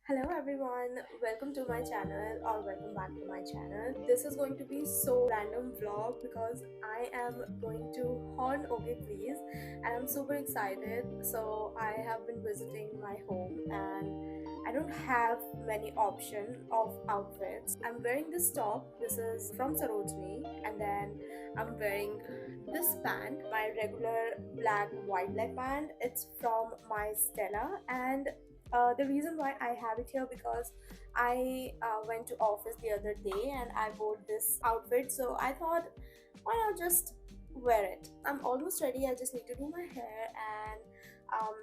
Hello everyone, welcome to my channel or welcome back to my channel. This is going to be so random vlog because I am going to Horn Okay Please and I'm super excited. So I have been visiting my home and I don't have many option of outfits. I'm wearing this top, this is from Sarojini, and then I'm wearing this pant, my regular black wide leg pant. It's from my Stella, and the reason why I have it here because I went to office the other day and I bought this outfit, so I thought why not just wear it. I'm almost ready. I just need to do my hair and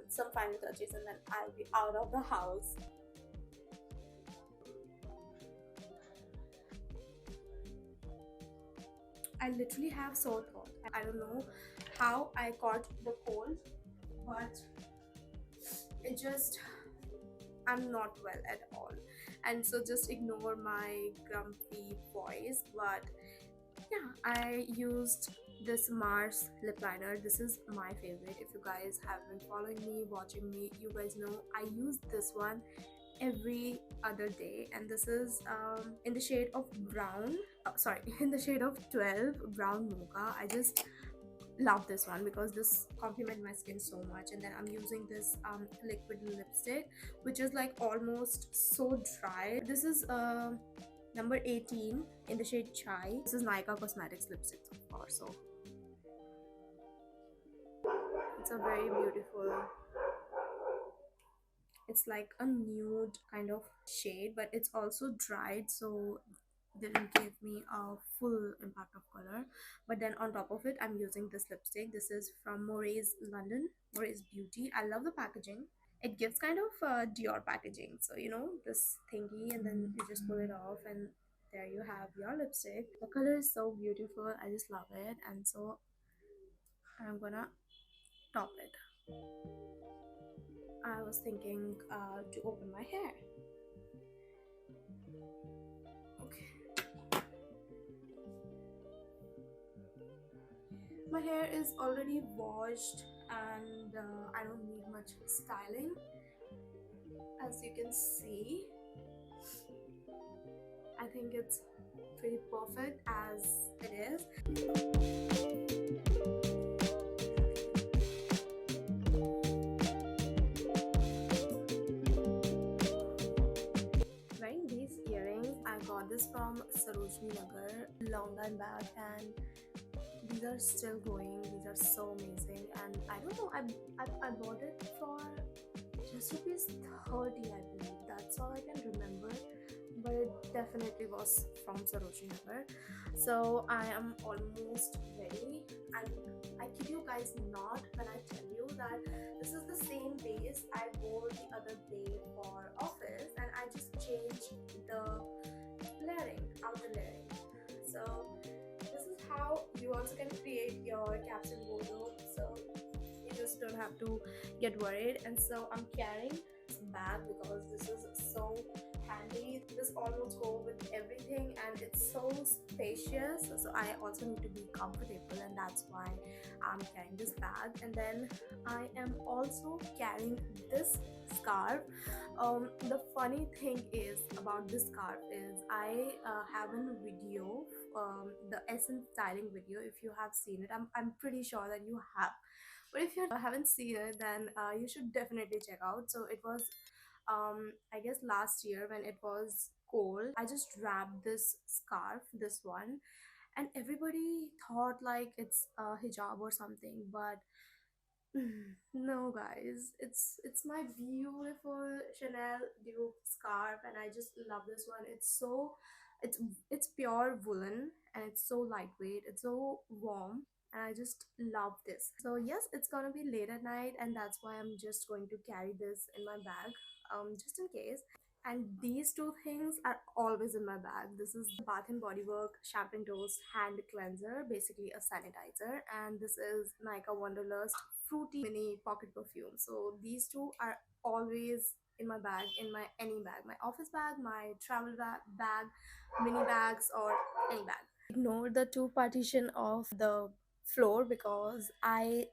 some final touches and then I'll be out of the house. I literally have sore throat. I don't know how I caught the cold, but it just I'm not well at all. And so just ignore my grumpy voice. But yeah, I used this Mars lip liner. This is my favorite. If you guys have been following me, watching me, you guys know I use this one every other day, and this is in the shade of brown, sorry, in the shade of 12 brown mocha. I just love this one because this complement my skin so much. And then I'm using this liquid lipstick which is like almost so dry. This is number 18 in the shade chai. This is Nykaa Cosmetics lipstick so far, so it's a very beautiful, it's like a nude kind of shade, but it's also dried, so didn't give me a full impact of color. But then on top of it, I'm using this lipstick. This is from Moray's London, Moray's Beauty. I love the packaging. It gives kind of Dior packaging, so you know, this thingy, and then you just pull it off and there you have your lipstick. The color is so beautiful, I just love it. And so I'm gonna top it. I was thinking to open my hair. Okay, my hair is already washed and I don't need much styling. As you can see, I think it's pretty perfect as it is. Wearing these earrings, I got this from Sarojini Nagar long time back, and these are still going. These are so amazing, and I don't know, I bought it for just rupees 30, I believe. That's all I can remember, but it definitely was from Sarojini Nagar. So I am almost ready, and I kid you guys not when I tell you that this is the same base I wore the other day for office, and I just changed the layering, outer layering. So this is how you also can create your capsule wardrobe, so you just don't have to get worried. And so I'm carrying this bag because this is so handy. This almost go with everything and it's so spacious, so I also need to be comfortable, and that's why I'm carrying this bag. And then I am also carrying this scarf. The funny thing is about this scarf is I have a video, the essence styling video. If you have seen it, I'm pretty sure that you have, but if you haven't seen it, then you should definitely check out. So it was I guess last year when it was cold, I just wrapped this scarf, this one, and everybody thought like it's a hijab or something, but no guys, it's my beautiful Chanel dupe scarf, and I just love this one. It's it's pure woolen and it's so lightweight, it's so warm, and I just love this. So yes, it's gonna be late at night, and that's why I'm just going to carry this in my bag, just in case. And these two things are always in my bag. This is Bath and Body Works Champagne Toast Hand Cleanser, basically a sanitizer, and this is Nykaa Wanderlust Fruity Mini Pocket Perfume. So these two are always in my bag, in my any bag, my office bag, my travel bag, mini bags, or any bag. Ignore the two partition of the floor because I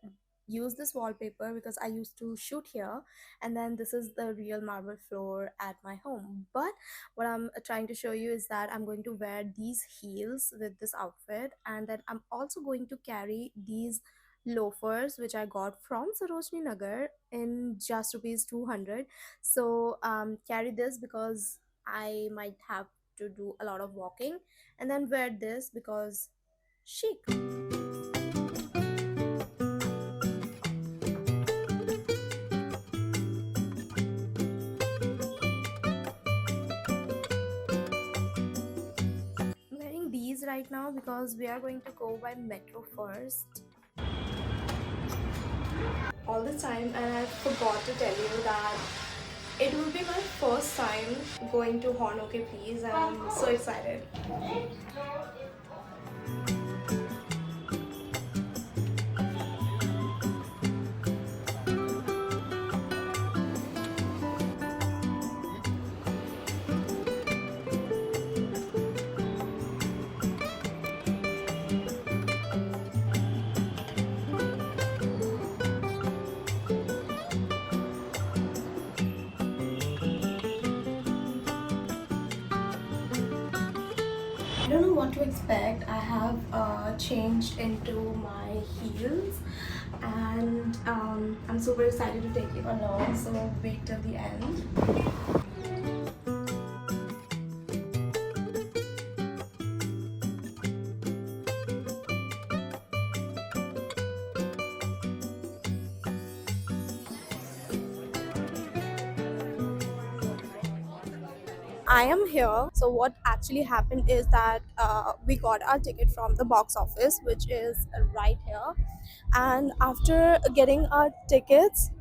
use this wallpaper because I used to shoot here, and then this is the real marble floor at my home. But what I'm trying to show you is that I'm going to wear these heels with this outfit, and then I'm also going to carry these loafers which I got from Sarojini Nagar in just rupees 200. So carry this because I might have to do a lot of walking, and then wear this because chic. I'm wearing these right now because we are going to go by metro first. All the time, and I forgot to tell you that it will be my first time going to Horn OK Please, and I'm so excited. I don't know what to expect. I have changed into my heels, and I'm super excited to take you along, so wait till the end. I am here. So what actually happened is that we got our ticket from the box office, which is right here. And after getting our tickets,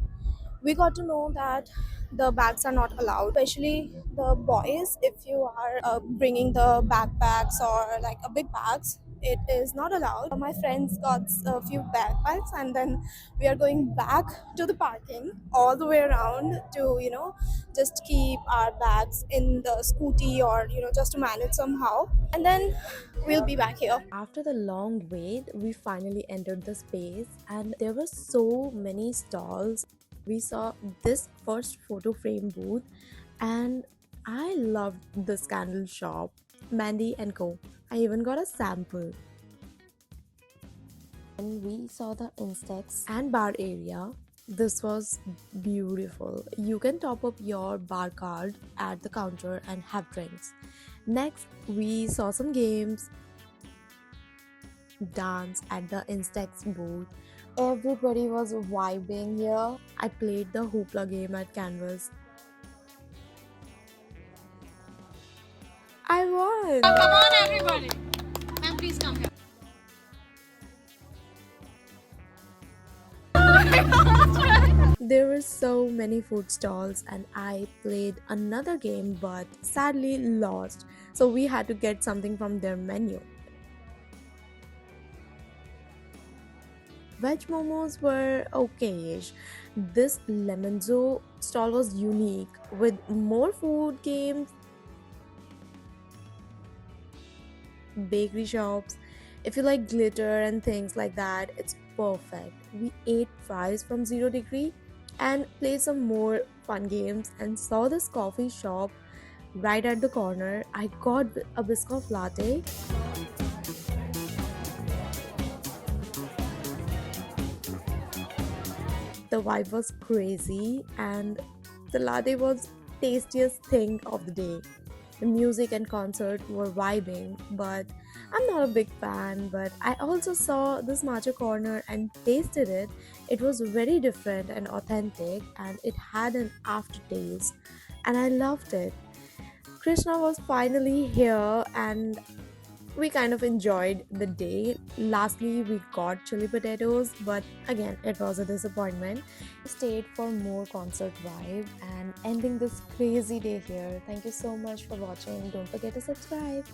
we got to know that the bags are not allowed, especially the boys. If you are bringing the backpacks or like a big bags, it is not allowed. My friends got a few backpacks, and then we are going back to the parking all the way around to just keep our bags in the scooty, or just to manage somehow, and then we'll be back here. After the long wait, we finally entered the space and there were so many stalls. We saw this first photo frame booth and I loved this candle shop, Mandy and Co. I even got a sample. And we saw the insects and bar area. This was beautiful. You can top up your bar card at the counter and have drinks. Next, we saw some games, dance at the insects booth. Everybody was vibing here. I played the hoopla game at Canvas. I won! Come on, everybody. Ma'am, please come here. There were so many food stalls and I played another game but sadly lost. So we had to get something from their menu. Veg momos were okayish. This lemonzo stall was unique with more food games, bakery shops. If you like glitter and things like that, it's perfect. We ate fries from 0 degree and played some more fun games and saw this coffee shop right at the corner. I got a biscoff latte. The vibe was crazy and the latte was tastiest thing of the day. The music and concert were vibing, but I'm not a big fan. But I also saw this matcha corner and tasted it. It was very different and authentic, and it had an aftertaste, and I loved it. Krishna was finally here, and we kind of enjoyed the day. Lastly, we got chili potatoes, but again, it was a disappointment. Stayed for more concert vibe and ending this crazy day here. Thank you so much for watching. Don't forget to subscribe.